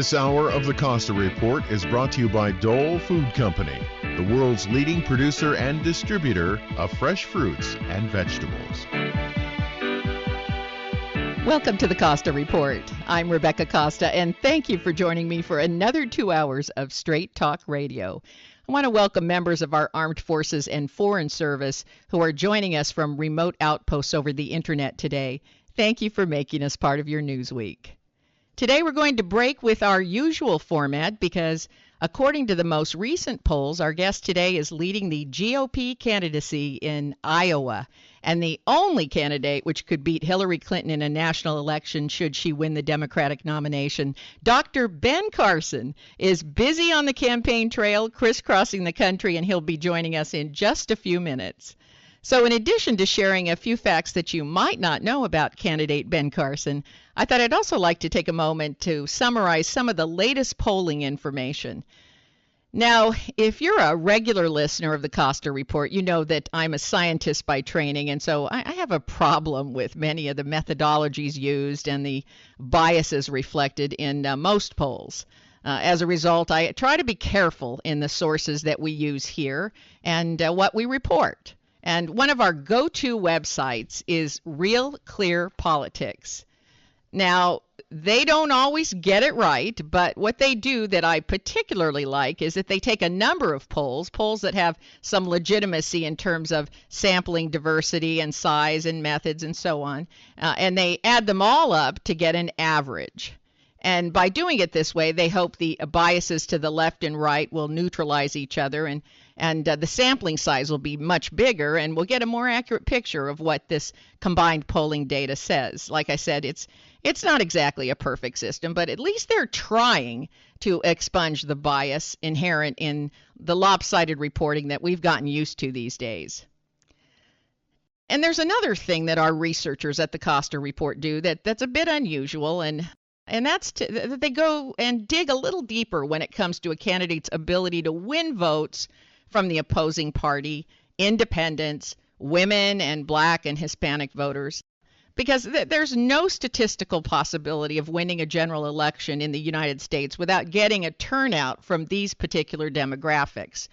This hour of the Costa Report is brought to you by Dole Food Company, the world's leading producer and distributor of fresh fruits and vegetables. Welcome to the Costa Report. I'm Rebecca Costa, and thank you for joining me for another 2 hours of Straight Talk Radio. I want to welcome members of our armed forces and foreign service who are joining us from remote outposts over the internet today. Thank you for making us part of your news week. Today we're going to break with our usual format because, according to the most recent polls, our guest today is leading the GOP candidacy in Iowa, and the only candidate which could beat Hillary Clinton in a national election should she win the Democratic nomination. Dr. Ben Carson is busy on the campaign trail, crisscrossing the country, and he'll be joining us in just a few minutes. So in addition to sharing a few facts that you might not know about candidate Ben Carson, I thought I'd also like to take a moment to summarize some of the latest polling information. Now, if you're a regular listener of the Costa Report, you know that I'm a scientist by training, and so I have a problem with many of the methodologies used and the biases reflected in most polls. As a result, I try to be careful in the sources that we use here and what we report. And one of our go-to websites is Real Clear Politics. Now, they don't always get it right, but what they do that I particularly like is that they take a number of polls that have some legitimacy in terms of sampling diversity and size and methods and so on, and they add them all up to get an average. And by doing it this way, they hope the biases to the left and right will neutralize each other, and the sampling size will be much bigger, and we'll get a more accurate picture of what this combined polling data says. Like I said, it's not exactly a perfect system, but at least they're trying to expunge the bias inherent in the lopsided reporting that we've gotten used to these days. And there's another thing that our researchers at the Costa Report do that's a bit unusual, and that's that they go and dig a little deeper when it comes to a candidate's ability to win votes from the opposing party, independents, women, and Black and Hispanic voters. Because there's no statistical possibility of winning a general election in the United States without getting a turnout from these particular demographics.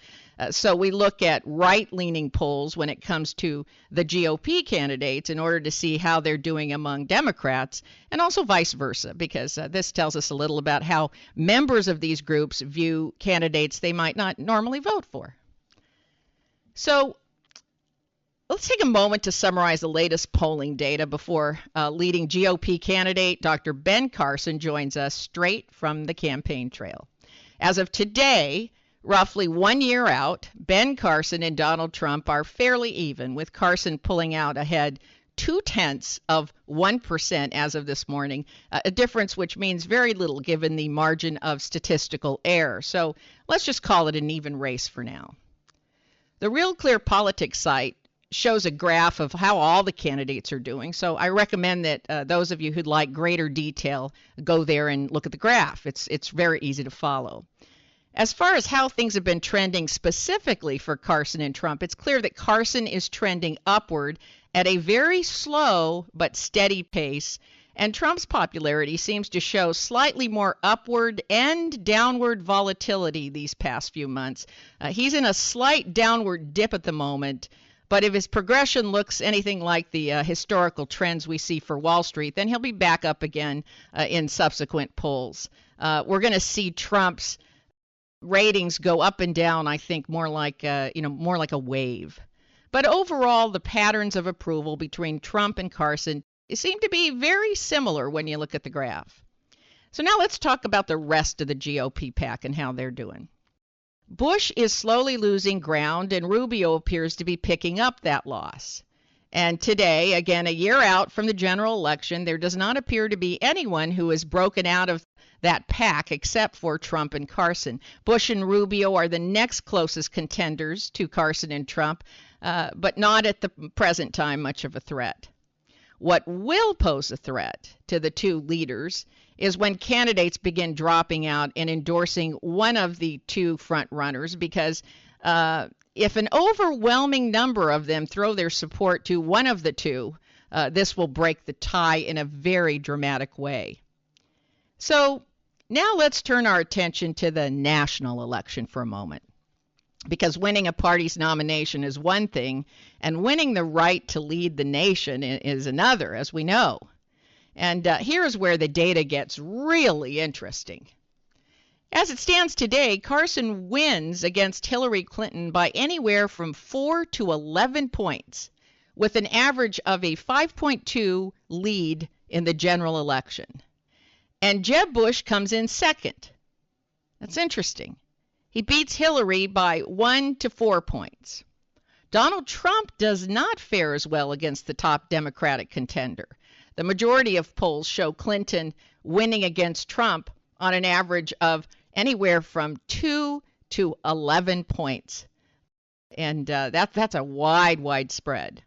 So we look at right-leaning polls when it comes to the GOP candidates in order to see how they're doing among Democrats, and also vice versa, because this tells us a little about how members of these groups view candidates they might not normally vote for. So let's take a moment to summarize the latest polling data before leading GOP candidate Dr. Ben Carson joins us straight from the campaign trail. As of today, roughly 1 year out, Ben Carson and Donald Trump are fairly even, with Carson pulling out ahead 0.2% as of this morning, a difference which means very little given the margin of statistical error. So let's just call it an even race for now. The Real Clear Politics site shows a graph of how all the candidates are doing. So I recommend that those of you who'd like greater detail go there and look at the graph. It's very easy to follow. As far as how things have been trending specifically for Carson and Trump, it's clear that Carson is trending upward at a very slow but steady pace, and Trump's popularity seems to show slightly more upward and downward volatility these past few months. He's in a slight downward dip at the moment, but if his progression looks anything like the historical trends we see for Wall Street, then he'll be back up again in subsequent polls. We're going to see Trump's ratings go up and down, I think, more like a wave. But overall, the patterns of approval between Trump and Carson seem to be very similar when you look at the graph. So now let's talk about the rest of the GOP pack and how they're doing. Bush is slowly losing ground, and Rubio appears to be picking up that loss. And today, again, a year out from the general election, there does not appear to be anyone who has broken out of that pack except for Trump and Carson. Bush and Rubio are the next closest contenders to Carson and Trump, but not at the present time much of a threat. What will pose a threat to the two leaders is when candidates begin dropping out and endorsing one of the two front runners, because if an overwhelming number of them throw their support to one of the two, this will break the tie in a very dramatic way. So Now let's turn our attention to the national election for a moment. Because winning a party's nomination is one thing, and winning the right to lead the nation is another, as we know. And here's where the data gets really interesting. As it stands today, Carson wins against Hillary Clinton by anywhere from 4 to 11 points, with an average of a 5.2 lead in the general election. And Jeb Bush comes in second. That's interesting. He beats Hillary by 1 to 4 points. Donald Trump does not fare as well against the top Democratic contender. The majority of polls show Clinton winning against Trump on an average of anywhere from 2 to 11 points. And that's a wide spread.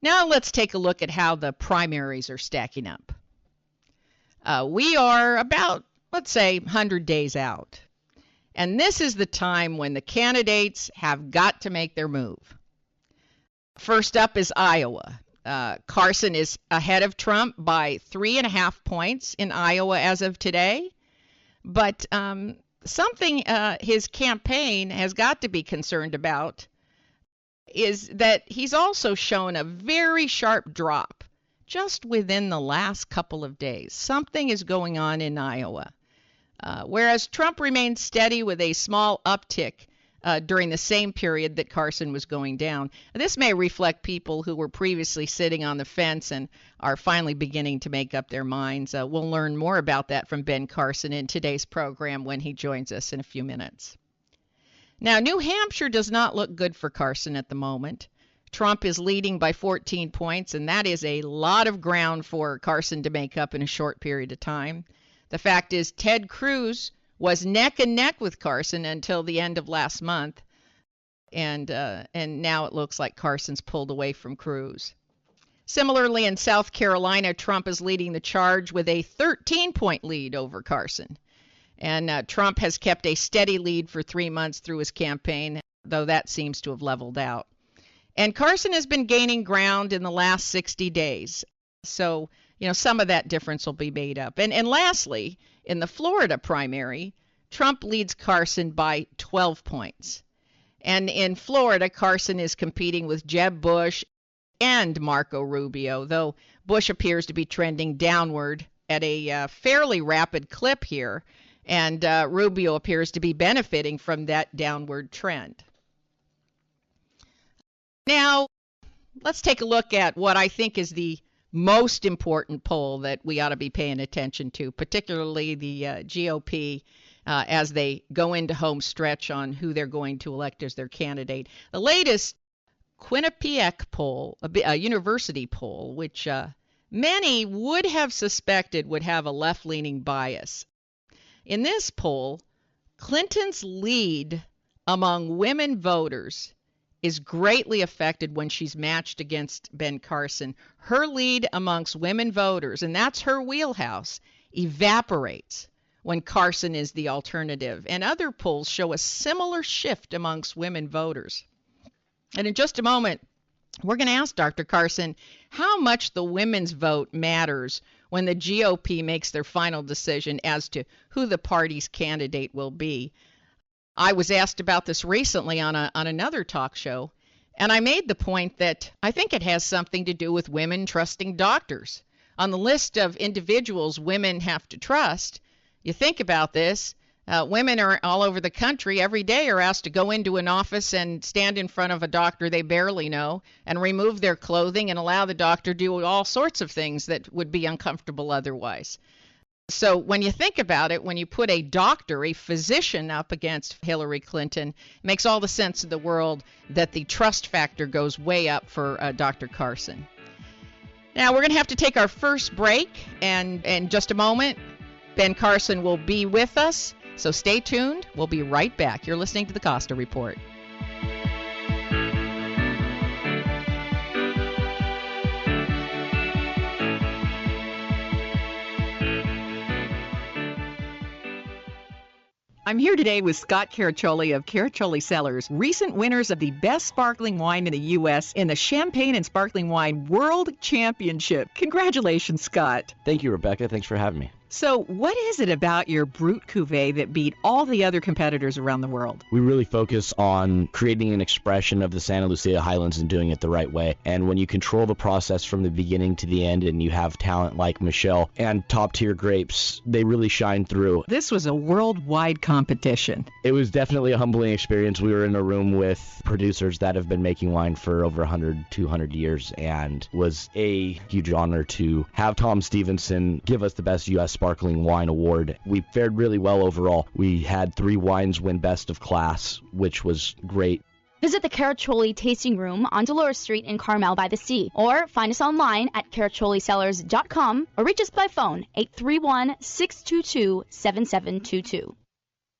Now let's take a look at how the primaries are stacking up. We are about, let's say, 100 days out. And this is the time when the candidates have got to make their move. First up is Iowa. Carson is ahead of Trump by 3.5 points in Iowa as of today. But something his campaign has got to be concerned about is that he's also shown a very sharp drop just within the last couple of days. Something is going on in Iowa. Whereas Trump remained steady with a small uptick during the same period that Carson was going down. This may reflect people who were previously sitting on the fence and are finally beginning to make up their minds. We'll learn more about that from Ben Carson in today's program when he joins us in a few minutes. Now, New Hampshire does not look good for Carson at the moment. Trump is leading by 14 points, and that is a lot of ground for Carson to make up in a short period of time. The fact is, Ted Cruz was neck and neck with Carson until the end of last month, and now it looks like Carson's pulled away from Cruz. Similarly, in South Carolina, Trump is leading the charge with a 13-point lead over Carson. And Trump has kept a steady lead for 3 months through his campaign, though that seems to have leveled out. And Carson has been gaining ground in the last 60 days. So, some of that difference will be made up. And lastly, in the Florida primary, Trump leads Carson by 12 points. And in Florida, Carson is competing with Jeb Bush and Marco Rubio, though Bush appears to be trending downward at a fairly rapid clip here, and Rubio appears to be benefiting from that downward trend. Now, let's take a look at what I think is the most important poll that we ought to be paying attention to, particularly the GOP as they go into home stretch on who they're going to elect as their candidate. The latest Quinnipiac poll, a university poll, which many would have suspected would have a left-leaning bias. In this poll, Clinton's lead among women voters is greatly affected when she's matched against Ben Carson. Her lead amongst women voters, and that's her wheelhouse, evaporates when Carson is the alternative. And other polls show a similar shift amongst women voters. And in just a moment, we're going to ask Dr. Carson how much the women's vote matters when the GOP makes their final decision as to who the party's candidate will be. I was asked about this recently on another talk show, and I made the point that I think it has something to do with women trusting doctors. On the list of individuals women have to trust, you think about this, women are all over the country every day are asked to go into an office and stand in front of a doctor they barely know and remove their clothing and allow the doctor to do all sorts of things that would be uncomfortable otherwise. So when you think about it, when you put a doctor, a physician up against Hillary Clinton, it makes all the sense in the world that the trust factor goes way up for Dr. Carson. Now we're going to have to take our first break, and in just a moment, Ben Carson will be with us. So stay tuned. We'll be right back. You're listening to the Costa Report. I'm here today with Scott Caraccioli of Caraccioli Cellars, recent winners of the best sparkling wine in the U.S. in the Champagne and Sparkling Wine World Championship. Congratulations, Scott. Thank you, Rebecca. Thanks for having me. So what is it about your Brut Cuvée that beat all the other competitors around the world? We really focus on creating an expression of the Santa Lucia Highlands and doing it the right way. And when you control the process from the beginning to the end and you have talent like Michelle and top-tier grapes, they really shine through. This was a worldwide competition. It was definitely a humbling experience. We were in a room with producers that have been making wine for over 100, 200 years, and was a huge honor to have Tom Stevenson give us the Best U.S. Sparkling Wine Award. We fared really well overall. We had 3 wines win Best of Class, which was great. Visit the Caraccioli Tasting Room on Dolores Street in Carmel by the Sea, or find us online at caraccioliCellars.com, or reach us by phone 831-622-7722.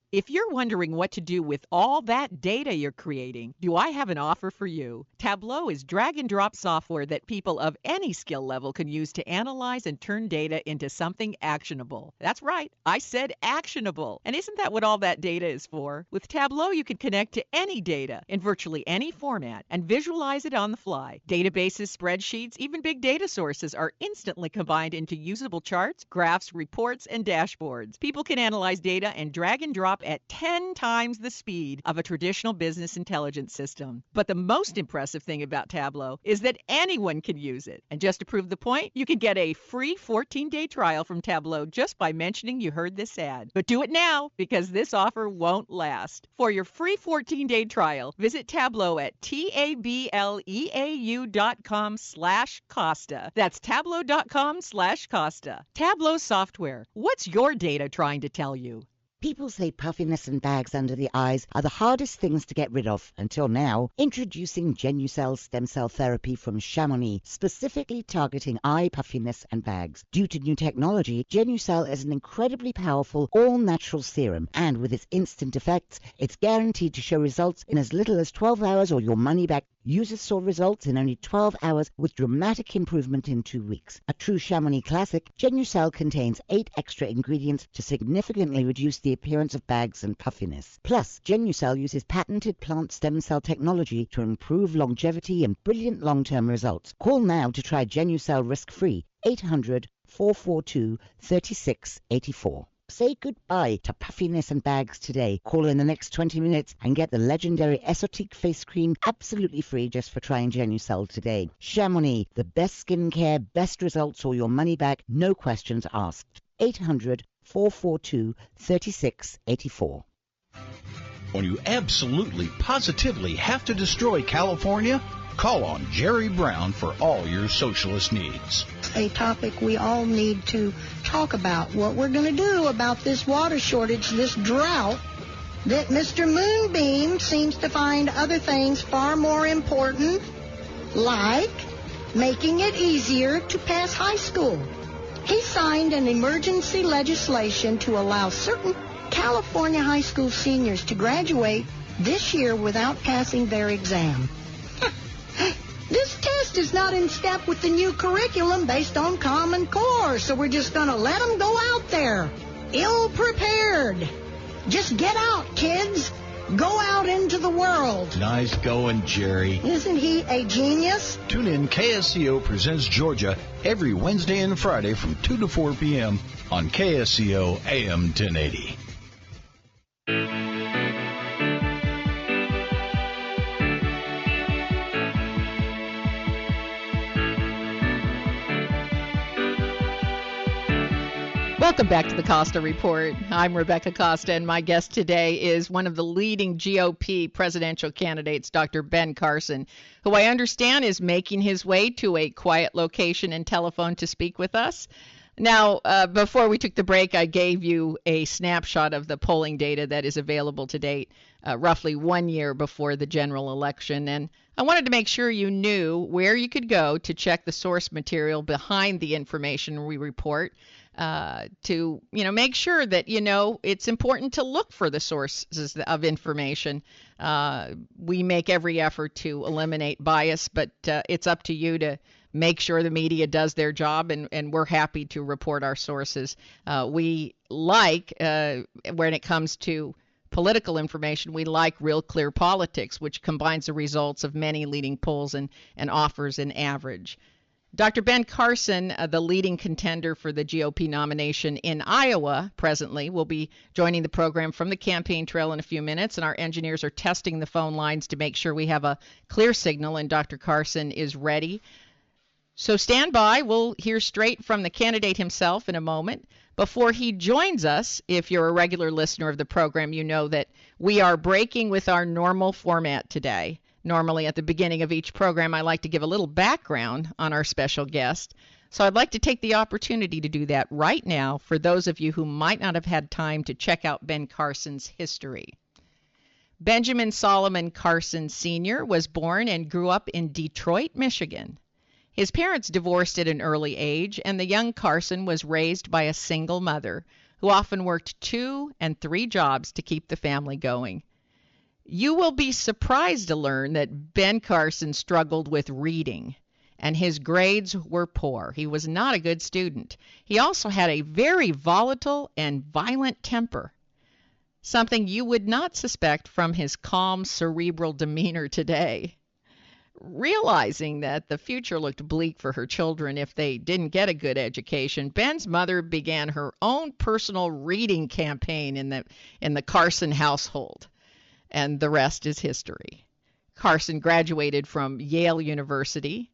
If you're wondering what to do with all that data you're creating, do I have an offer for you? Tableau is drag-and-drop software that people of any skill level can use to analyze and turn data into something actionable. That's right, I said actionable. And isn't that what all that data is for? With Tableau, you can connect to any data in virtually any format and visualize it on the fly. Databases, spreadsheets, even big data sources are instantly combined into usable charts, graphs, reports, and dashboards. People can analyze data and drag and drop at 10 times the speed of a traditional business intelligence system. But the most impressive thing about Tableau is that anyone can use it. And just to prove the point, you can get a free 14-day trial from Tableau just by mentioning you heard this ad. But do it now, because this offer won't last. For your free 14-day trial, visit Tableau at tableau.com/Costa. That's tableau.com/Costa. Tableau software. What's your data trying to tell you? People say puffiness and bags under the eyes are the hardest things to get rid of. Until now, introducing Genucell stem cell therapy from Chamonix, specifically targeting eye puffiness and bags. Due to new technology, Genucell is an incredibly powerful, all-natural serum, and with its instant effects, it's guaranteed to show results in as little as 12 hours or your money back. Users saw results in only 12 hours with dramatic improvement in 2 weeks. A true Chamonix classic, Genucell contains 8 extra ingredients to significantly reduce the appearance of bags and puffiness. Plus, Genucell uses patented plant stem cell technology to improve longevity and brilliant long-term results. Call now to try Genucell risk-free. 800-442-3684. Say goodbye to puffiness and bags today. Call in the next 20 minutes and get the legendary Esotique face cream absolutely free just for trying Genucell today. Chamonix, the best skincare, best results or your money back, no questions asked. 800-442-3684. When you absolutely, positively have to destroy California, call on Jerry Brown for all your socialist needs. A topic we all need to talk about. What we're going to do about this water shortage, this drought, that Mr. Moonbeam seems to find other things far more important, like making it easier to pass high school. He signed an emergency legislation to allow certain California high school seniors to graduate this year without passing their exam. This test is not in step with the new curriculum based on Common Core, so we're just going to let them go out there, ill-prepared. Just get out, kids. Go out into the world. Nice going, Jerry. Isn't he a genius? Tune in KSCO Presents Georgia every Wednesday and Friday from 2 to 4 p.m. on KSCO AM 1080. Welcome back to the Costa Report. I'm Rebecca Costa, and my guest today is one of the leading GOP presidential candidates, Dr. Ben Carson, who I understand is making his way to a quiet location and telephone to speak with us. Now, before we took the break, I gave you a snapshot of the polling data that is available to date, roughly 1 year before the general election. And I wanted to make sure you knew where you could go to check the source material behind the information we report. To make sure that it's important to look for the sources of information. We make every effort to eliminate bias, but it's up to you to make sure the media does their job, and we're happy to report our sources. We like, when it comes to political information, we like Real Clear Politics, which combines the results of many leading polls and offers an average. Dr. Ben Carson, the leading contender for the GOP nomination in Iowa presently, will be joining the program from the campaign trail in a few minutes, and our engineers are testing the phone lines to make sure we have a clear signal and Dr. Carson is ready. So stand by. We'll hear straight from the candidate himself in a moment. Before he joins us, if you're a regular listener of the program, you know that we are breaking with our normal format today. Normally at the beginning of each program, I like to give a little background on our special guest. So I'd like to take the opportunity to do that right now for those of you who might not have had time to check out Ben Carson's history. Benjamin Solomon Carson Sr. was born and grew up in Detroit, Michigan. His parents divorced at an early age, and the young Carson was raised by a single mother who often worked 2 and 3 jobs to keep the family going. You will be surprised to learn that Ben Carson struggled with reading, and his grades were poor. He was not a good student. He also had a very volatile and violent temper, something you would not suspect from his calm, cerebral demeanor today. Realizing that the future looked bleak for her children if they didn't get a good education, Ben's mother began her own personal reading campaign in the Carson household. And the rest is history. Carson graduated from Yale University.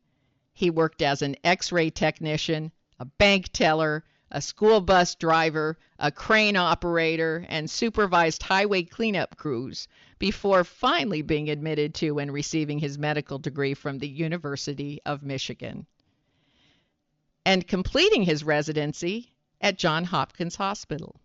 He worked as an X-ray technician, a bank teller, a school bus driver, a crane operator, and supervised highway cleanup crews before finally being admitted to and receiving his medical degree from the University of Michigan, and completing his residency at Johns Hopkins Hospital.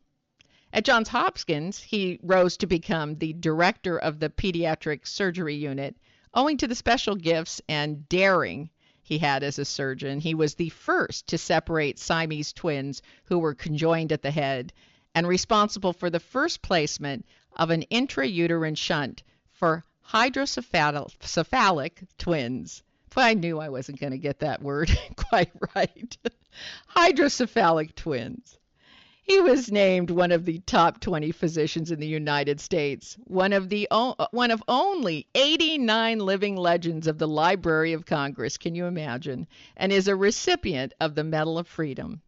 At Johns Hopkins, he rose to become the director of the pediatric surgery unit, owing to the special gifts and daring he had as a surgeon. He was the first to separate Siamese twins who were conjoined at the head, and responsible for the first placement of an intrauterine shunt for hydrocephalic twins. But I knew I wasn't going to get that word quite right. Hydrocephalic twins. He was named one of the top 20 physicians in the United States, one of only 89 living legends of the Library of Congress, can you imagine, and is a recipient of the Medal of Freedom.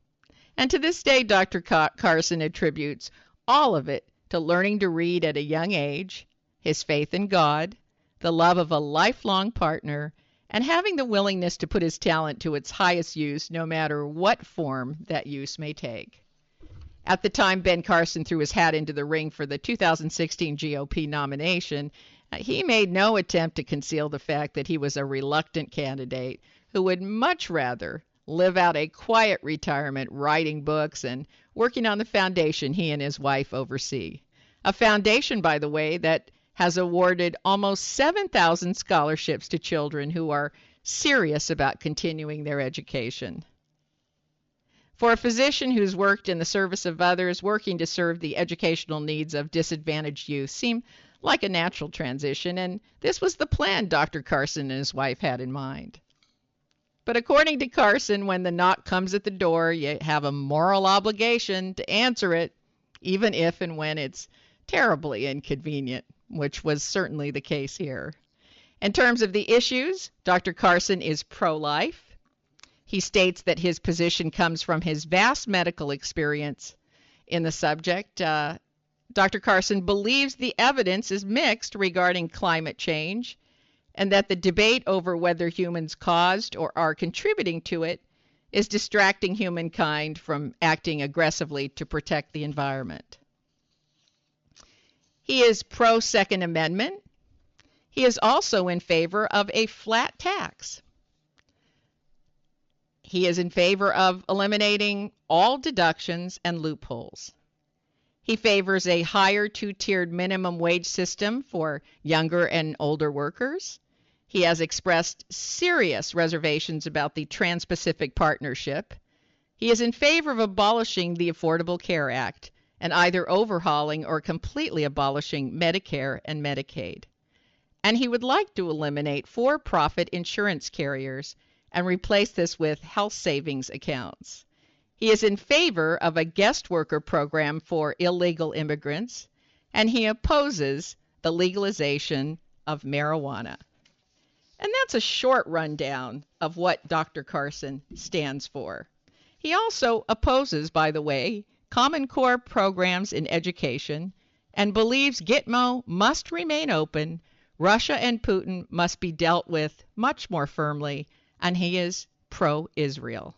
And to this day, Dr. Carson attributes all of it to learning to read at a young age, his faith in God, the love of a lifelong partner, and having the willingness to put his talent to its highest use, no matter what form that use may take. At the time Ben Carson threw his hat into the ring for the 2016 GOP nomination, he made no attempt to conceal the fact that he was a reluctant candidate who would much rather live out a quiet retirement writing books and working on the foundation he and his wife oversee. A foundation, by the way, that has awarded almost 7,000 scholarships to children who are serious about continuing their education. For a physician who's worked in the service of others, working to serve the educational needs of disadvantaged youth seemed like a natural transition, and this was the plan Dr. Carson and his wife had in mind. But according to Carson, when the knock comes at the door, you have a moral obligation to answer it, even if and when it's terribly inconvenient, which was certainly the case here. In terms of the issues, Dr. Carson is pro-life. He states that his position comes from his vast medical experience in the subject. Dr. Carson believes the evidence is mixed regarding climate change, and that the debate over whether humans caused or are contributing to it is distracting humankind from acting aggressively to protect the environment. He is pro-Second Amendment. He is also in favor of a flat tax. He is in favor of eliminating all deductions and loopholes. He favors a higher 2-tiered minimum wage system for younger and older workers. He has expressed serious reservations about the Trans-Pacific Partnership. He is in favor of abolishing the Affordable Care Act and either overhauling or completely abolishing Medicare and Medicaid. And he would like to eliminate for-profit insurance carriers and replace this with health savings accounts. He is in favor of a guest worker program for illegal immigrants, and he opposes the legalization of marijuana. And that's a short rundown of what Dr. Carson stands for. He also opposes, by the way, Common Core programs in education and believes Gitmo must remain open, Russia and Putin must be dealt with much more firmly, and he is pro-Israel.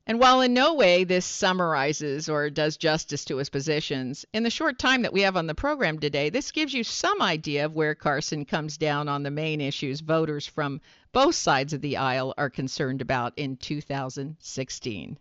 And while in no way this summarizes or does justice to his positions, in the short time that we have on the program today, this gives you some idea of where Carson comes down on the main issues voters from both sides of the aisle are concerned about in 2016.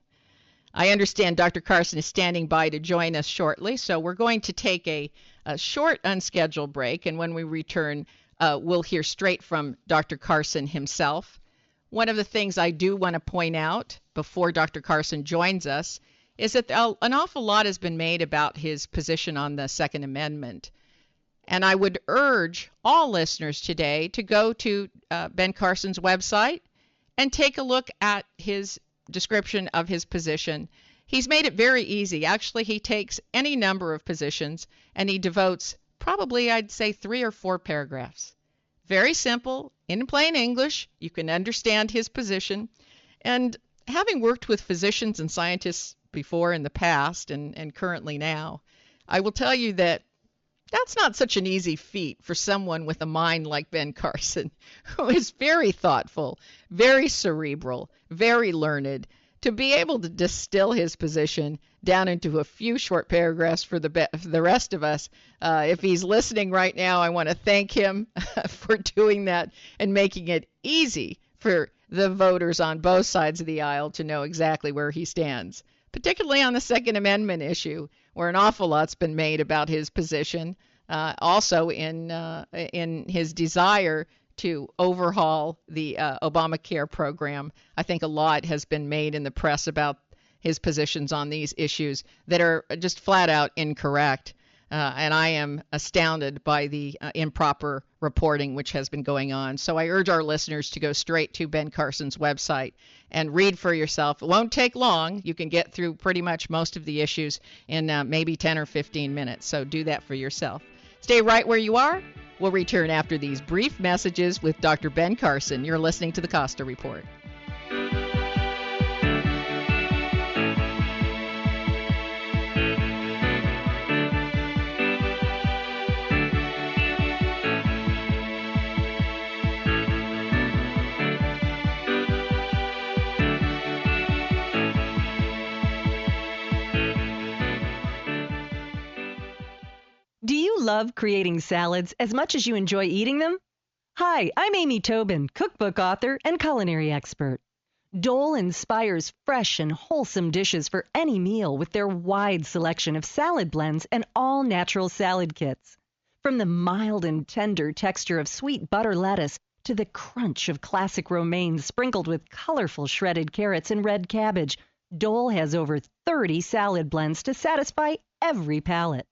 I understand Dr. Carson is standing by to join us shortly, so we're going to take a short unscheduled break, and when we return, we'll hear straight from Dr. Carson himself. One of the things I do want to point out before Dr. Carson joins us is that an awful lot has been made about his position on the Second Amendment. And I would urge all listeners today to go to Ben Carson's website and take a look at his description of his position. He's made it very easy. Actually, he takes any number of positions and he devotes probably, I'd say, 3 or 4 paragraphs. Very simple, in plain English, you can understand his position. And having worked with physicians and scientists before in the past and currently now, I will tell you that that's not such an easy feat for someone with a mind like Ben Carson, who is very thoughtful, very cerebral, very learned, to be able to distill his position down into a few short paragraphs for the rest of us. If he's listening right now, I want to thank him for doing that and making it easy for the voters on both sides of the aisle to know exactly where he stands, particularly on the Second Amendment issue, where an awful lot's been made about his position, also in his desire to overhaul the Obamacare program. I think a lot has been made in the press about his positions on these issues that are just flat out incorrect. And I am astounded by the improper reporting which has been going on. So I urge our listeners to go straight to Ben Carson's website and read for yourself. It won't take long. You can get through pretty much most of the issues in maybe 10 or 15 minutes. So do that for yourself. Stay right where you are. We'll return after these brief messages with Dr. Ben Carson. You're listening to the Costa Report. Do you love creating salads as much as you enjoy eating them? Hi, I'm Amy Tobin, cookbook author and culinary expert. Dole inspires fresh and wholesome dishes for any meal with their wide selection of salad blends and all-natural salad kits. From the mild and tender texture of sweet butter lettuce to the crunch of classic romaine sprinkled with colorful shredded carrots and red cabbage, Dole has over 30 salad blends to satisfy every palate.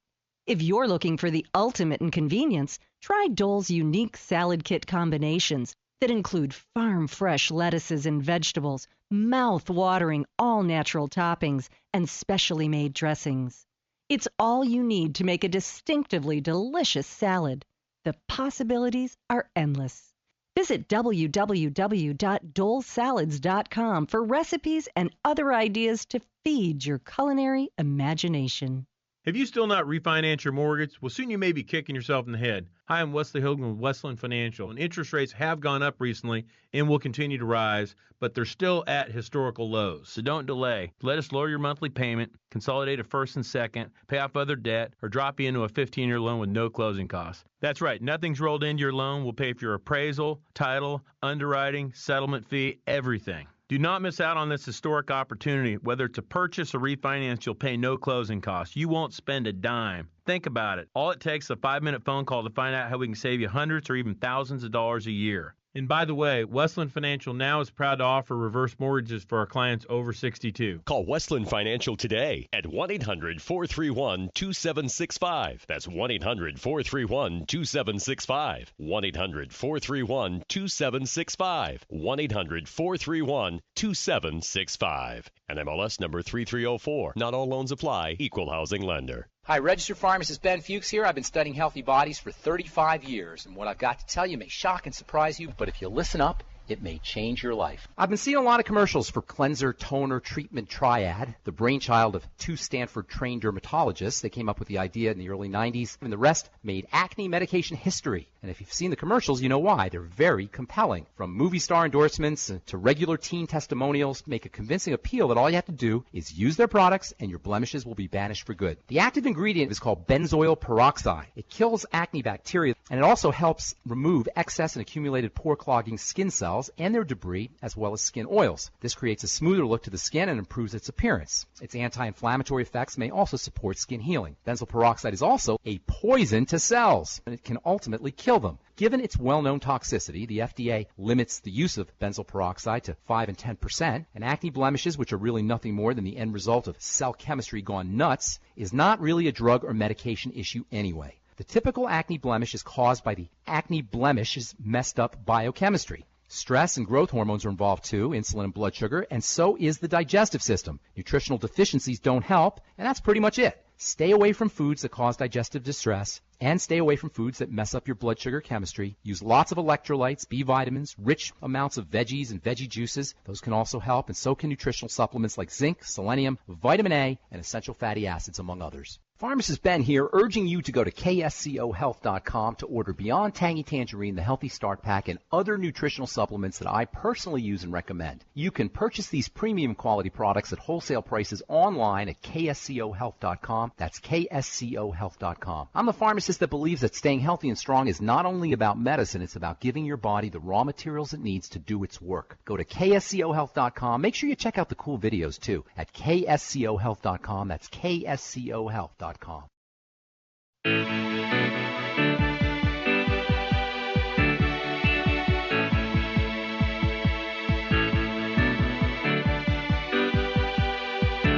If you're looking for the ultimate in convenience, try Dole's unique salad kit combinations that include farm-fresh lettuces and vegetables, mouth-watering all-natural toppings, and specially made dressings. It's all you need to make a distinctively delicious salad. The possibilities are endless. Visit www.dolesalads.com for recipes and other ideas to feed your culinary imagination. Have you still not refinanced your mortgage? Well, soon you may be kicking yourself in the head. Hi, I'm Wesley Hogan with Westland Financial, and interest rates have gone up recently and will continue to rise, but they're still at historical lows. So don't delay. Let us lower your monthly payment, consolidate a first and second, pay off other debt, or drop you into a 15-year loan with no closing costs. That's right. Nothing's rolled into your loan. We'll pay for your appraisal, title, underwriting, settlement fee, everything. Do not miss out on this historic opportunity. Whether to purchase or refinance, you'll pay no closing costs. You won't spend a dime. Think about it. All it takes is a 5-minute phone call to find out how we can save you hundreds or even thousands of dollars a year. And by the way, Westland Financial now is proud to offer reverse mortgages for our clients over 62. Call Westland Financial today at 1-800-431-2765. That's 1-800-431-2765. 1-800-431-2765. 1-800-431-2765. And MLS number 3304. Not all loans apply. Equal housing lender. Hi, registered pharmacist Ben Fuchs here. I've been studying healthy bodies for 35 years, and what I've got to tell you may shock and surprise you, but if you listen up, it may change your life. I've been seeing a lot of commercials for Cleanser Toner Treatment Triad, the brainchild of two Stanford-trained dermatologists. They came up with the idea in the early 90s, and the rest made acne medication history. And if you've seen the commercials, you know why. They're very compelling. From movie star endorsements to regular teen testimonials, make a convincing appeal that all you have to do is use their products and your blemishes will be banished for good. The active ingredient is called benzoyl peroxide. It kills acne bacteria, and it also helps remove excess and accumulated pore-clogging skin cells and their debris, as well as skin oils. This creates a smoother look to the skin and improves its appearance. Its anti-inflammatory effects may also support skin healing. Benzoyl peroxide is also a poison to cells, and it can ultimately kill them. Given its well-known toxicity, the FDA limits the use of benzoyl peroxide to 5 and 10%, and acne blemishes, which are really nothing more than the end result of cell chemistry gone nuts, is not really a drug or medication issue anyway. The typical acne blemish is caused by the acne blemish's messed up biochemistry. Stress and growth hormones are involved too, insulin and blood sugar, and so is the digestive system. Nutritional deficiencies don't help, and that's pretty much it. Stay away from foods that cause digestive distress, and stay away from foods that mess up your blood sugar chemistry. Use lots of electrolytes, B vitamins, rich amounts of veggies and veggie juices. Those can also help, and so can nutritional supplements like zinc, selenium, vitamin A, and essential fatty acids, among others. Pharmacist Ben here, urging you to go to kscohealth.com to order Beyond Tangy Tangerine, the Healthy Start Pack, and other nutritional supplements that I personally use and recommend. You can purchase these premium quality products at wholesale prices online at kscohealth.com. That's kscohealth.com. I'm the pharmacist that believes that staying healthy and strong is not only about medicine, it's about giving your body the raw materials it needs to do its work. Go to kscohealth.com. Make sure you check out the cool videos too at kscohealth.com. That's kscohealth.com.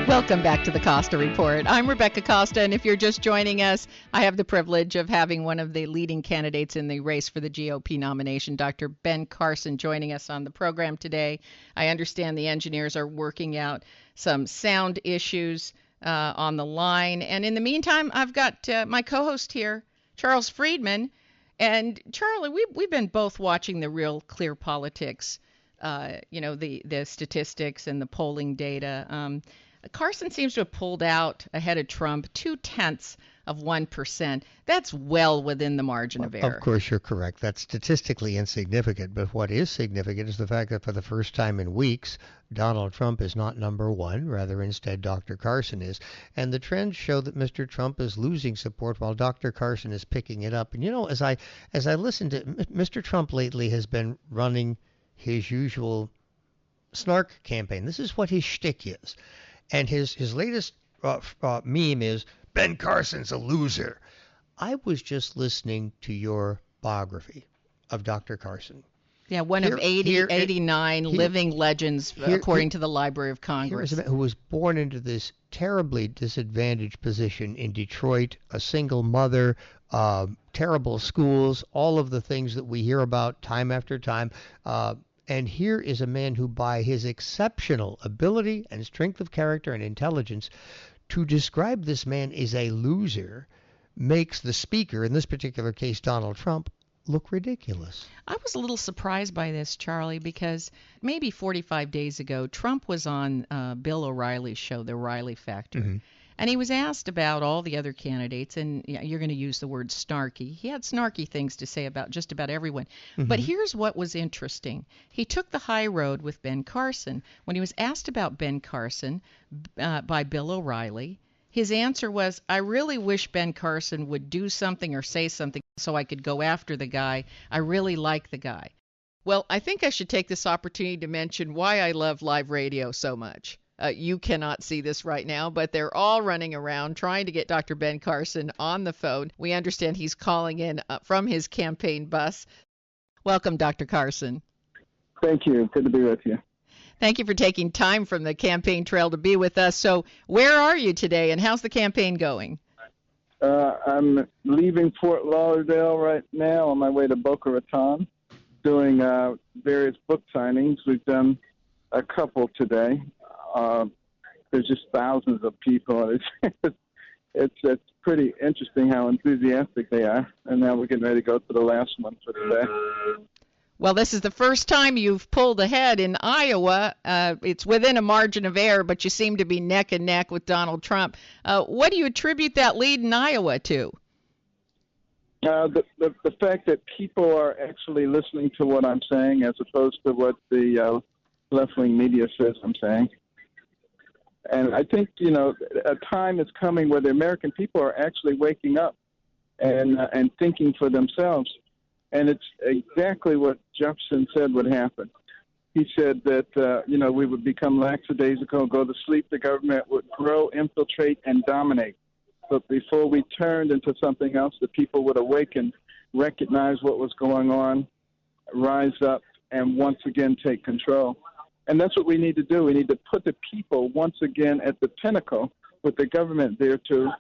Welcome back to the Costa Report. I'm Rebecca Costa, and if you're just joining us, I have the privilege of having one of the leading candidates in the race for the GOP nomination, Dr. Ben Carson, joining us on the program today. I understand the engineers are working out some sound issues on the line. And in the meantime, I've got my co-host here, Charles Friedman. And Charlie, we've been both watching the Real Clear Politics, the statistics and the polling data. Carson seems to have pulled out ahead of Trump 0.2%. That's well within the margin of error. Of course, you're correct. That's statistically insignificant. But what is significant is the fact that for the first time in weeks, Donald Trump is not number one. Rather, instead, Dr. Carson is. And the trends show that Mr. Trump is losing support while Dr. Carson is picking it up. And, as I listen to Mr. Trump lately has been running his usual snark campaign. This is what his shtick is. And his latest meme is, Ben Carson's a loser. I was just listening to your biography of Dr. Carson. Yeah, one of 89 living legends, according to the Library of Congress. Who was born into this terribly disadvantaged position in Detroit, a single mother, terrible schools, all of the things that we hear about time after time. And here is a man who, by his exceptional ability and strength of character and intelligence, to describe this man as a loser makes the speaker, in this particular case Donald Trump, look ridiculous. I was a little surprised by this, Charlie, because maybe 45 days ago, Trump was on Bill O'Reilly's show, The O'Reilly Factor. Mm-hmm. And he was asked about all the other candidates, and you're going to use the word snarky. He had snarky things to say about just about everyone. Mm-hmm. But here's what was interesting. He took the high road with Ben Carson. When he was asked about Ben Carson by Bill O'Reilly, his answer was, I really wish Ben Carson would do something or say something so I could go after the guy. I really like the guy. Well, I think I should take this opportunity to mention why I love live radio so much. You cannot see this right now, but they're all running around trying to get Dr. Ben Carson on the phone. We understand he's calling in from his campaign bus. Welcome, Dr. Carson. Thank you. Good to be with you. Thank you for taking time from the campaign trail to be with us. So where are you today, and how's the campaign going? I'm leaving Fort Lauderdale right now on my way to Boca Raton, doing various book signings. We've done a couple today. There's just thousands of people. it's pretty interesting how enthusiastic they are. And now we're getting ready to go to the last one for today. Well, this is the first time you've pulled ahead in Iowa. It's within a margin of error, but you seem to be neck and neck with Donald Trump. What do you attribute that lead in Iowa to? The fact that people are actually listening to what I'm saying as opposed to what the left-wing media says I'm saying. And I think, a time is coming where the American people are actually waking up and thinking for themselves. And it's exactly what Jefferson said would happen. He said that, we would become lackadaisical, go to sleep, the government would grow, infiltrate, and dominate. But before we turned into something else, the people would awaken, recognize what was going on, rise up, and once again take control. And that's what we need to do. We need to put the people once again at the pinnacle with the government there to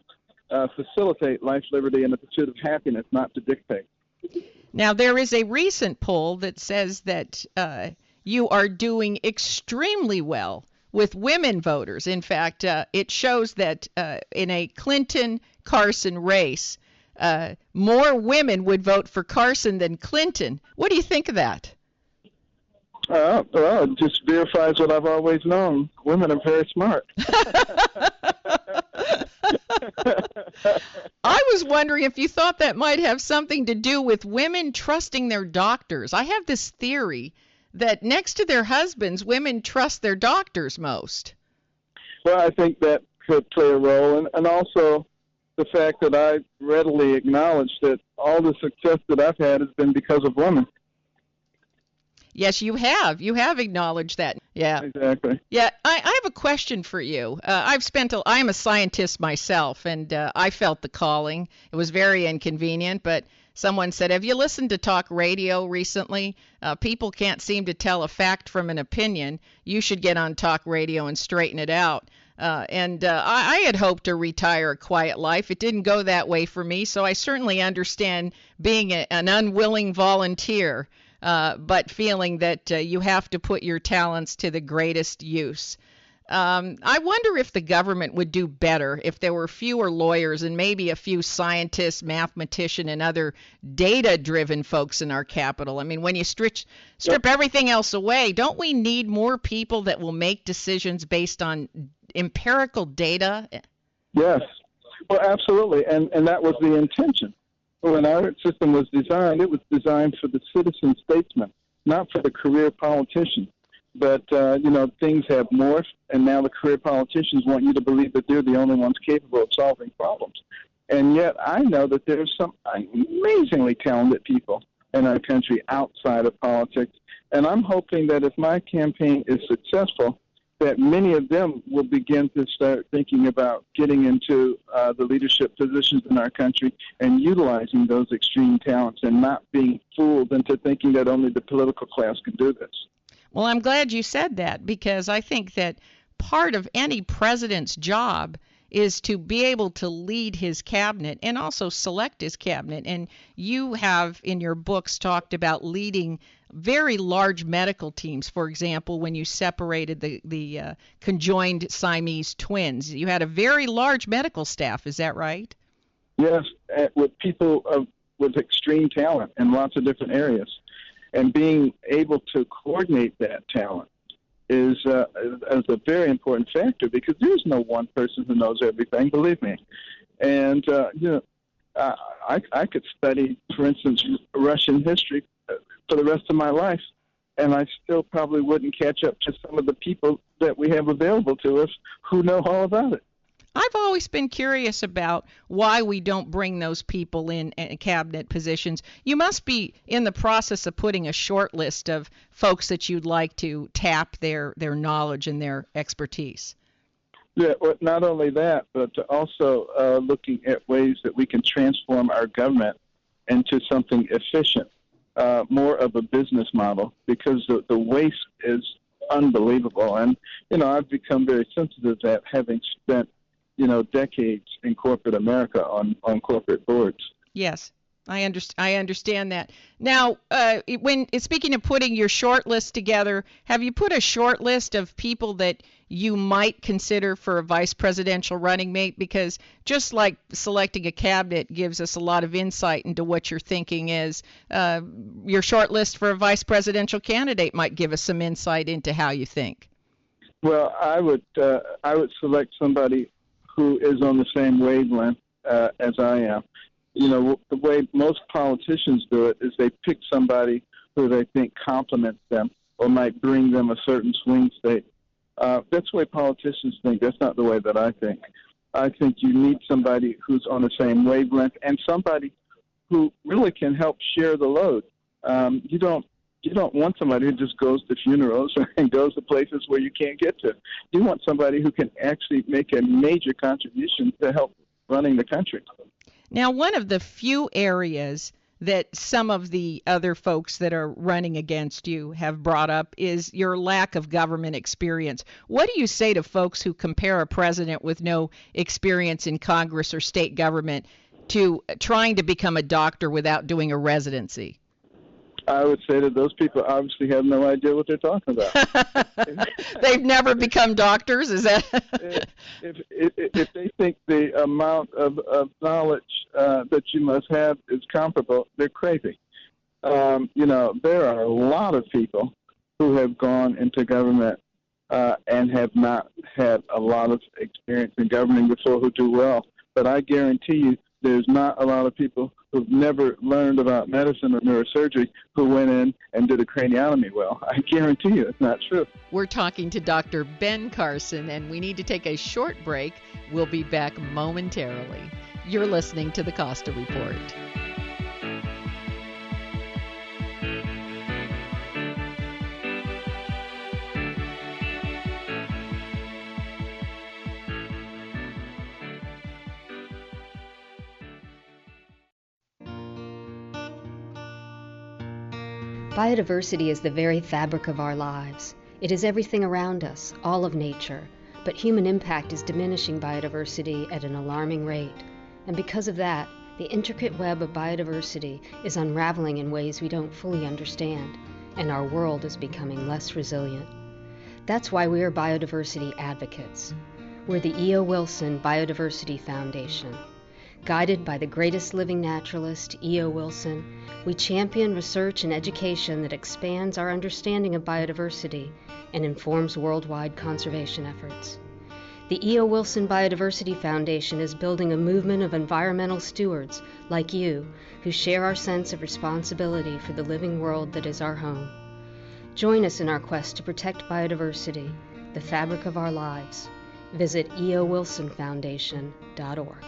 facilitate life, liberty, and the pursuit of happiness, not to dictate. Now, there is a recent poll that says that you are doing extremely well with women voters. In fact, it shows that in a Clinton-Carson race, more women would vote for Carson than Clinton. What do you think of that? Well, it just verifies what I've always known. Women are very smart. I was wondering if you thought that might have something to do with women trusting their doctors. I have this theory that next to their husbands, women trust their doctors most. Well, I think that could play a role, and also the fact that I readily acknowledge that all the success that I've had has been because of women. Yes, you have. You have acknowledged that. Yeah. Exactly. Yeah, I have a question for you. I'm a scientist myself, and I felt the calling. It was very inconvenient, but someone said, have you listened to talk radio recently? People can't seem to tell a fact from an opinion. You should get on talk radio and straighten it out. I had hoped to retire a quiet life. It didn't go that way for me, so I certainly understand being an unwilling volunteer. But feeling that you have to put your talents to the greatest use. I wonder if the government would do better if there were fewer lawyers and maybe a few scientists, mathematicians, and other data-driven folks in our capital. I mean, when you strip everything else away, don't we need more people that will make decisions based on empirical data? Yes. Well, absolutely, and that was the intention. When our system was designed, it was designed for the citizen statesman, not for the career politician. But, things have morphed, and now the career politicians want you to believe that they're the only ones capable of solving problems. And yet I know that there's some amazingly talented people in our country outside of politics. And I'm hoping that if my campaign is successful, that many of them will begin to start thinking about getting into the leadership positions in our country and utilizing those extreme talents and not being fooled into thinking that only the political class can do this. Well, I'm glad you said that, because I think that part of any president's job is to be able to lead his cabinet and also select his cabinet. And you have in your books talked about leading very large medical teams. For example, when you separated the conjoined Siamese twins, you had a very large medical staff. Is that right? Yes, with people with extreme talent in lots of different areas. And being able to coordinate that talent is a very important factor, because there's no one person who knows everything, believe me. And, I could study, for instance, Russian history for the rest of my life, and I still probably wouldn't catch up to some of the people that we have available to us who know all about it. I've always been curious about why we don't bring those people in cabinet positions. You must be in the process of putting a short list of folks that you'd like to tap their knowledge and their expertise. Yeah, well, not only that, but also looking at ways that we can transform our government into something efficient, more of a business model, because the waste is unbelievable. And, I've become very sensitive to that, having spent decades in corporate America on corporate boards. Yes. I understand that. Now, speaking of putting your short list together, have you put a short list of people that you might consider for a vice presidential running mate? Because just like selecting a cabinet gives us a lot of insight into what your thinking is, your short list for a vice presidential candidate might give us some insight into how you think. Well, I would select somebody who is on the same wavelength as I am. You know, the way most politicians do it is they pick somebody who they think complements them or might bring them a certain swing state. That's the way politicians think. That's not the way that I think. I think you need somebody who's on the same wavelength and somebody who really can help share the load. You don't want somebody who just goes to funerals and goes to places where you can't get to. You want somebody who can actually make a major contribution to help running the country. Now, one of the few areas that some of the other folks that are running against you have brought up is your lack of government experience. What do you say to folks who compare a president with no experience in Congress or state government to trying to become a doctor without doing a residency? I would say that those people obviously have no idea what they're talking about. They've never become doctors, is that? If they think the amount of knowledge that you must have is comparable, they're crazy. You know, there are a lot of people who have gone into government and have not had a lot of experience in governing before who do well. But I guarantee you there's not a lot of people who've never learned about medicine or neurosurgery who went in and did a craniotomy well. I guarantee you it's not true. We're talking to Dr. Ben Carson, and we need to take a short break. We'll be back momentarily. You're listening to the Costa Report. Biodiversity is the very fabric of our lives. It is everything around us, all of nature, but human impact is diminishing biodiversity at an alarming rate. And because of that, the intricate web of biodiversity is unraveling in ways we don't fully understand, and our world is becoming less resilient. That's why we are biodiversity advocates. We're the E.O. Wilson Biodiversity Foundation. Guided by the greatest living naturalist, E.O. Wilson, we champion research and education that expands our understanding of biodiversity and informs worldwide conservation efforts. The E.O. Wilson Biodiversity Foundation is building a movement of environmental stewards like you who share our sense of responsibility for the living world that is our home. Join us in our quest to protect biodiversity, the fabric of our lives. Visit eowilsonfoundation.org.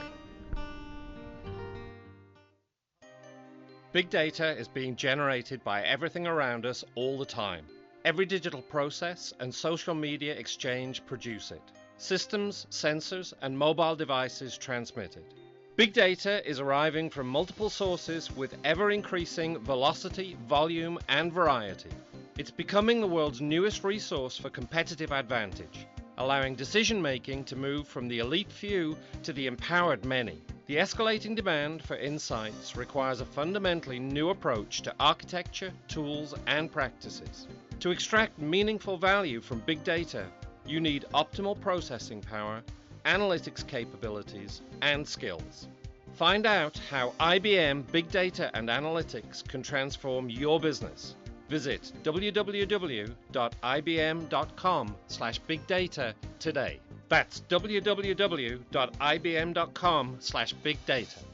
Big data is being generated by everything around us all the time. Every digital process and social media exchange produce it. Systems, sensors, and mobile devices transmit it. Big data is arriving from multiple sources with ever-increasing velocity, volume, and variety. It's becoming the world's newest resource for competitive advantage, allowing decision-making to move from the elite few to the empowered many. The escalating demand for insights requires a fundamentally new approach to architecture, tools, and practices. To extract meaningful value from big data, you need optimal processing power, analytics capabilities, and skills. Find out how IBM Big Data and Analytics can transform your business. Visit www.ibm.com/bigdata today. That's www.ibm.com/bigdata.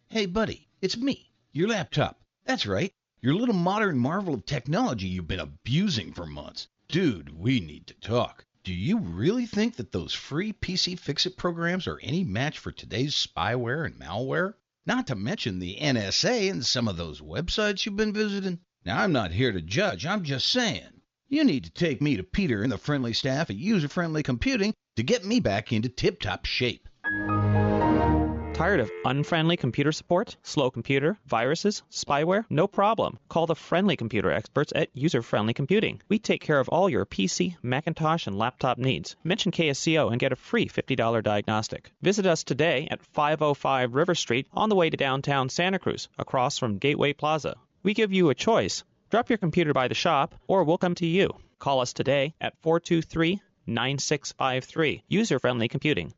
Hey, buddy, it's me, your laptop. That's right, your little modern marvel of technology you've been abusing for months. Dude, we need to talk. Do you really think that those free PC Fix-It programs are any match for today's spyware and malware? Not to mention the NSA and some of those websites you've been visiting. Now, I'm not here to judge, I'm just saying. You need to take me to Peter and the friendly staff at User Friendly Computing to get me back into tip-top shape. Tired of unfriendly computer support? Slow computer? Viruses? Spyware? No problem. Call the friendly computer experts at User Friendly Computing. We take care of all your PC, Macintosh, and laptop needs. Mention KSCO and get a free $50 diagnostic. Visit us today at 505 River Street on the way to downtown Santa Cruz, across from Gateway Plaza. We give you a choice. Drop your computer by the shop, or we'll come to you. Call us today at 423-9653. User Friendly Computing.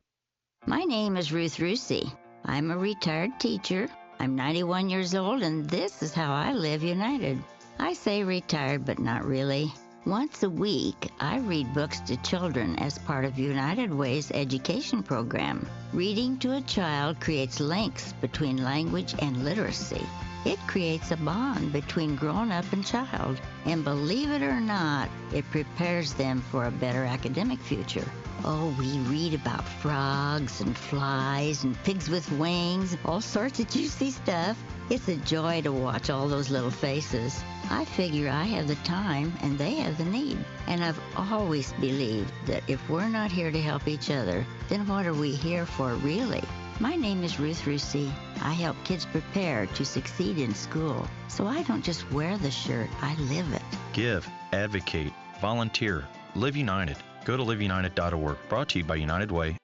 My name is Ruth Rusey. I'm a retired teacher. I'm 91 years old, and this is how I live united. I say retired, but not really. Once a week, I read books to children as part of United Way's education program. Reading to a child creates links between language and literacy. It creates a bond between grown-up and child, and believe it or not, it prepares them for a better academic future. Oh, we read about frogs and flies and pigs with wings, all sorts of juicy stuff. It's a joy to watch all those little faces. I figure I have the time and they have the need. And I've always believed that if we're not here to help each other, then what are we here for really? My name is Ruth Rusey. I help kids prepare to succeed in school. So I don't just wear the shirt, I live it. Give, advocate, volunteer, live united. Go to liveunited.org. Brought to you by United Way.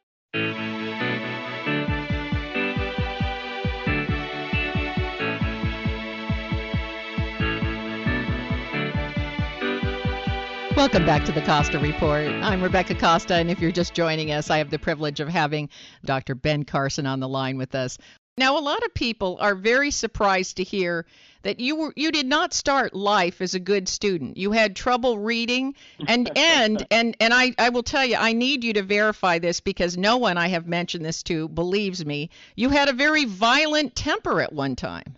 Welcome back to the Costa Report. I'm Rebecca Costa, and if you're just joining us, I have the privilege of having Dr. Ben Carson on the line with us. Now, a lot of people are very surprised to hear that you did not start life as a good student. You had trouble reading, and I will tell you, I need you to verify this because no one I have mentioned this to believes me. You had a very violent temper at one time.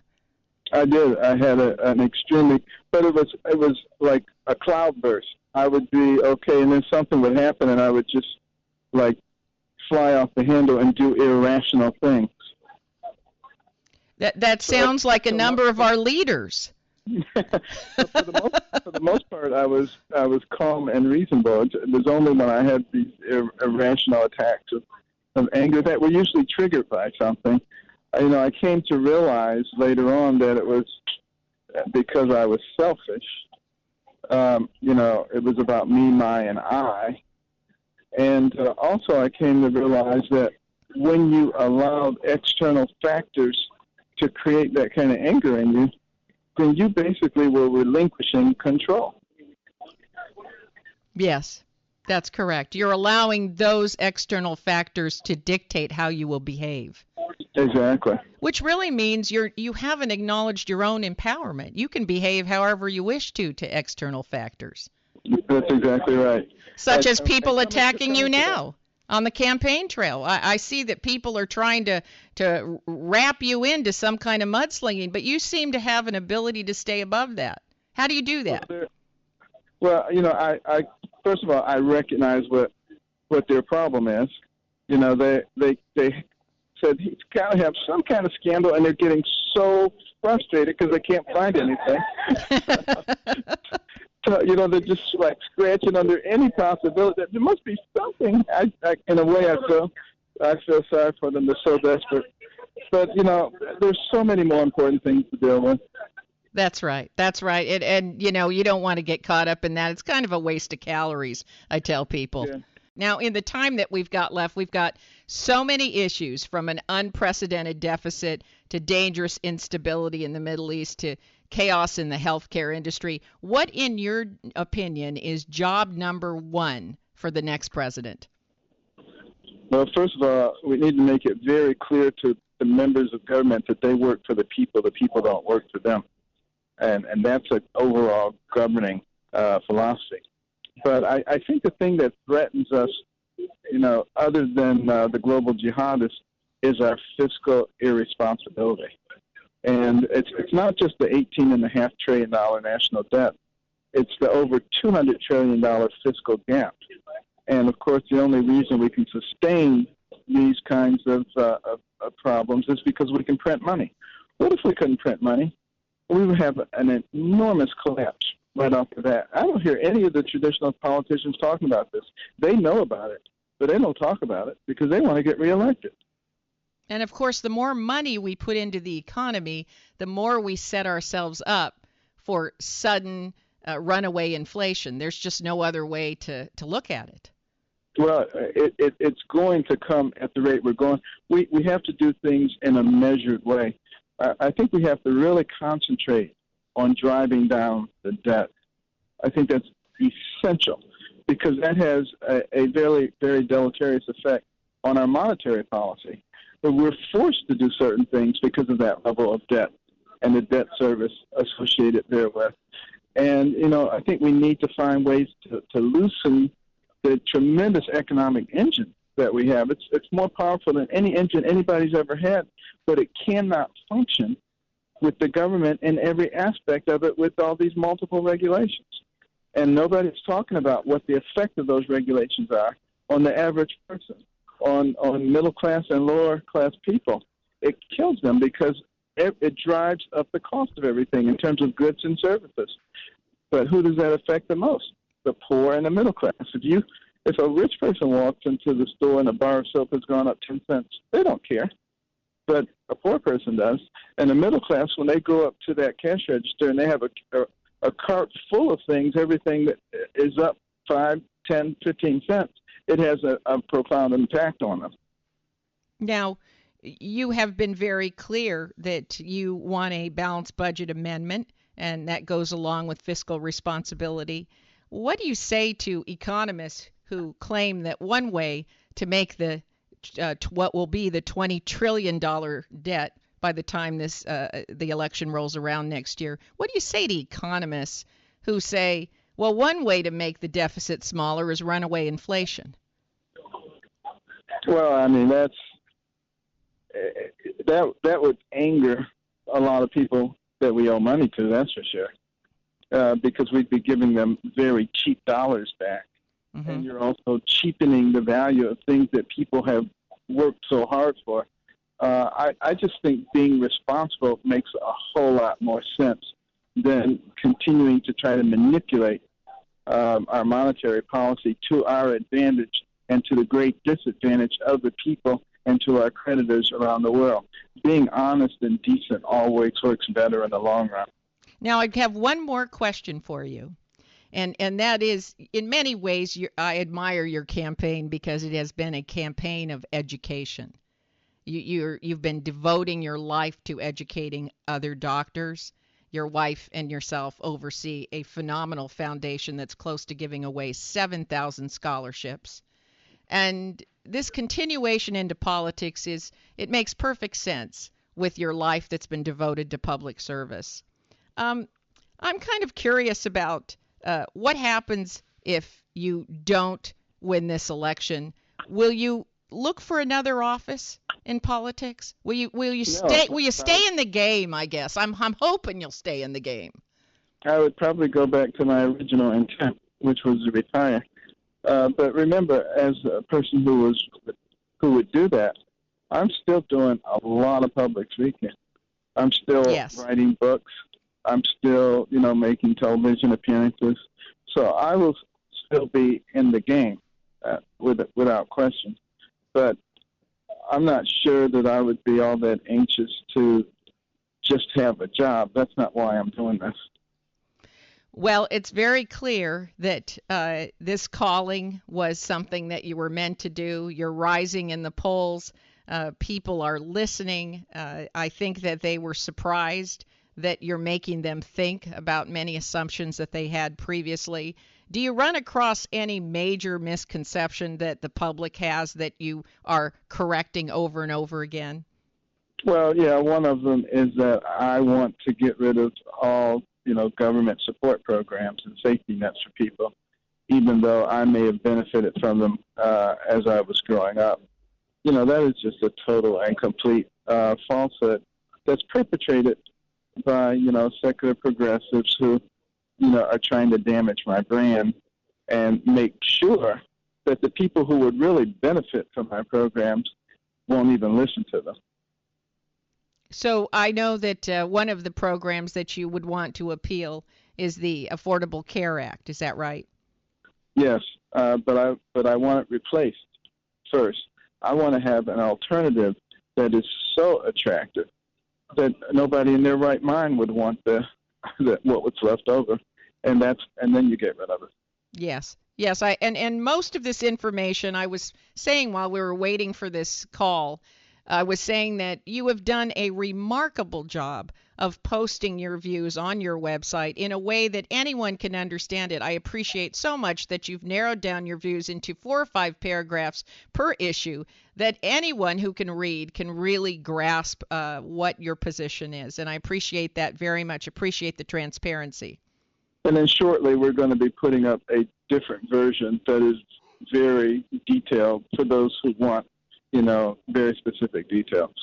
I did. I had an extremely, but it was like a cloudburst. I would be okay, and then something would happen, and I would just like fly off the handle and do irrational things. That sounds like a number of our leaders. For the most part, I was calm and reasonable. It was only when I had these irrational attacks of anger that were usually triggered by something. I came to realize later on that it was because I was selfish. It was about me, my, and I. And also I came to realize that when you allow external factors to create that kind of anger in you, then you basically were relinquishing control. Yes, that's correct. You're allowing those external factors to dictate how you will behave. Exactly. Which really means you haven't acknowledged your own empowerment. You can behave however you wish to external factors. That's exactly right. Such as people attacking you now on the campaign trail. I see that people are trying to wrap you into some kind of mudslinging, but you seem to have an ability to stay above that. How do you do that? Well, I first of all, I recognize what their problem is. They said he's got to have some kind of scandal, and they're getting so frustrated because they can't find anything. So, they're just like scratching under any possibility. There must be something. In a way, I feel sorry for them. They're so desperate. But, there's so many more important things to deal with. That's right. And you don't want to get caught up in that. It's kind of a waste of calories, I tell people. Yeah. Now, in the time that we've got left, we've got so many issues, from an unprecedented deficit to dangerous instability in the Middle East to chaos in the healthcare industry. What, in your opinion, is job number one for the next president? Well, first of all, we need to make it very clear to the members of government that they work for the people don't work for them. And that's an overall governing philosophy. But I think the thing that threatens us, other than the global jihadists, is our fiscal irresponsibility. And it's not just the $18.5 trillion national debt. It's the over $200 trillion fiscal gap. And, of course, the only reason we can sustain these kinds of problems is because we can print money. What if we couldn't print money? We would have an enormous collapse right off the bat. I don't hear any of the traditional politicians talking about this. They know about it, but they don't talk about it because they want to get reelected. And of course, the more money we put into the economy, the more we set ourselves up for sudden runaway inflation. There's just no other way to look at it. Well, it's going to come at the rate we're going. We have to do things in a measured way. I think we have to really concentrate on driving down the debt. I think that's essential because that has a very, very deleterious effect on our monetary policy. But we're forced to do certain things because of that level of debt and the debt service associated therewith. And, you know, I think we need to find ways to loosen the tremendous economic engine that we have. It's more powerful than any engine anybody's ever had, but it cannot function with the government in every aspect of it with all these multiple regulations. And nobody's talking about what the effect of those regulations are on the average person, on middle class and lower class people. It kills them because it drives up the cost of everything in terms of goods and services. But who does that affect the most? The poor and the middle class. If a rich person walks into the store and a bar of soap has gone up 10 cents, they don't care. But a poor person does. And the middle class, when they go up to that cash register and they have a cart full of things, everything that is up 5, 10, 15 cents, it has a profound impact on them. Now, you have been very clear that you want a balanced budget amendment, and that goes along with fiscal responsibility. What do you say to economists who claim that one way to make the what will be the $20 trillion debt by the time the election rolls around next year? What do you say to economists who say, well, one way to make the deficit smaller is runaway inflation? Well, I mean, that would anger a lot of people that we owe money to, that's for sure, because we'd be giving them very cheap dollars back. Mm-hmm. And you're also cheapening the value of things that people have worked so hard for. I just think being responsible makes a whole lot more sense than continuing to try to manipulate our monetary policy to our advantage and to the great disadvantage of the people and to our creditors around the world. Being honest and decent always works better in the long run. Now, I have one more question for you. And that is, in many ways, I admire your campaign because it has been a campaign of education. You've been devoting your life to educating other doctors. Your wife and yourself oversee a phenomenal foundation that's close to giving away 7,000 scholarships. And this continuation into politics it makes perfect sense with your life that's been devoted to public service. I'm kind of curious about what happens if you don't win this election. Will you look for another office in politics? Will you stay in the game? I guess I'm hoping you'll stay in the game. I would probably go back to my original intent, which was to retire. But remember, as a person who would do that, I'm still doing a lot of public speaking. I'm still writing books. I'm still, making television appearances. So I will still be in the game without question. But I'm not sure that I would be all that anxious to just have a job. That's not why I'm doing this. Well, it's very clear that this calling was something that you were meant to do. You're rising in the polls. People are listening. I think that they were surprised that you're making them think about many assumptions that they had previously. Do you run across any major misconception that the public has that you are correcting over and over again? Well, yeah, one of them is that I want to get rid of all, government support programs and safety nets for people, even though I may have benefited from them as I was growing up. That is just a total and complete falsehood that's perpetrated by, secular progressives who, are trying to damage my brand and make sure that the people who would really benefit from my programs won't even listen to them. So I know that one of the programs that you would want to appeal is the Affordable Care Act. Is that right? Yes, but I want it replaced first. I want to have an alternative that is so attractive that nobody in their right mind would want what was left over, and then you get rid of it. Yes. Yes, and most of this information, I was saying while we were waiting for this call, I was saying that you have done a remarkable job of posting your views on your website in a way that anyone can understand it. I appreciate so much that you've narrowed down your views into 4 or 5 paragraphs per issue that anyone who can read can really grasp what your position is. And I appreciate that very much. Appreciate the transparency. And then shortly, we're going to be putting up a different version that is very detailed for those who want, very specific details.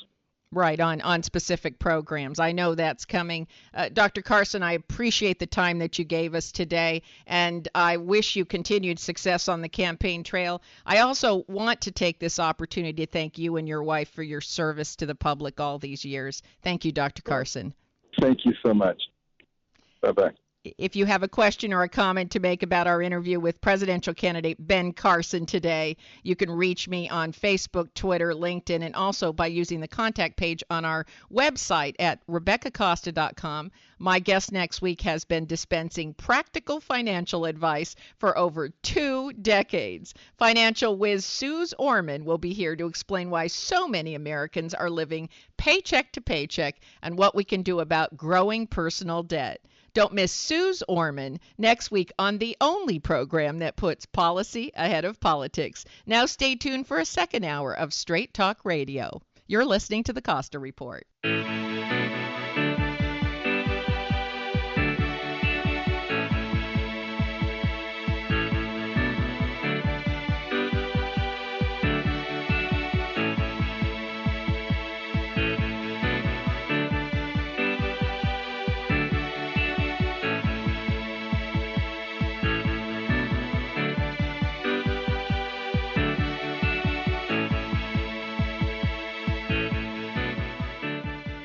Right, on specific programs. I know that's coming. Dr. Carson, I appreciate the time that you gave us today, and I wish you continued success on the campaign trail. I also want to take this opportunity to thank you and your wife for your service to the public all these years. Thank you, Dr. Carson. Thank you so much. Bye-bye. If you have a question or a comment to make about our interview with presidential candidate Ben Carson today, you can reach me on Facebook, Twitter, LinkedIn, and also by using the contact page on our website at RebeccaCosta.com. My guest next week has been dispensing practical financial advice for over 2 decades. Financial whiz Suze Orman will be here to explain why so many Americans are living paycheck to paycheck and what we can do about growing personal debt. Don't miss Suze Orman next week on the only program that puts policy ahead of politics. Now stay tuned for a second hour of Straight Talk Radio. You're listening to the Costa Report.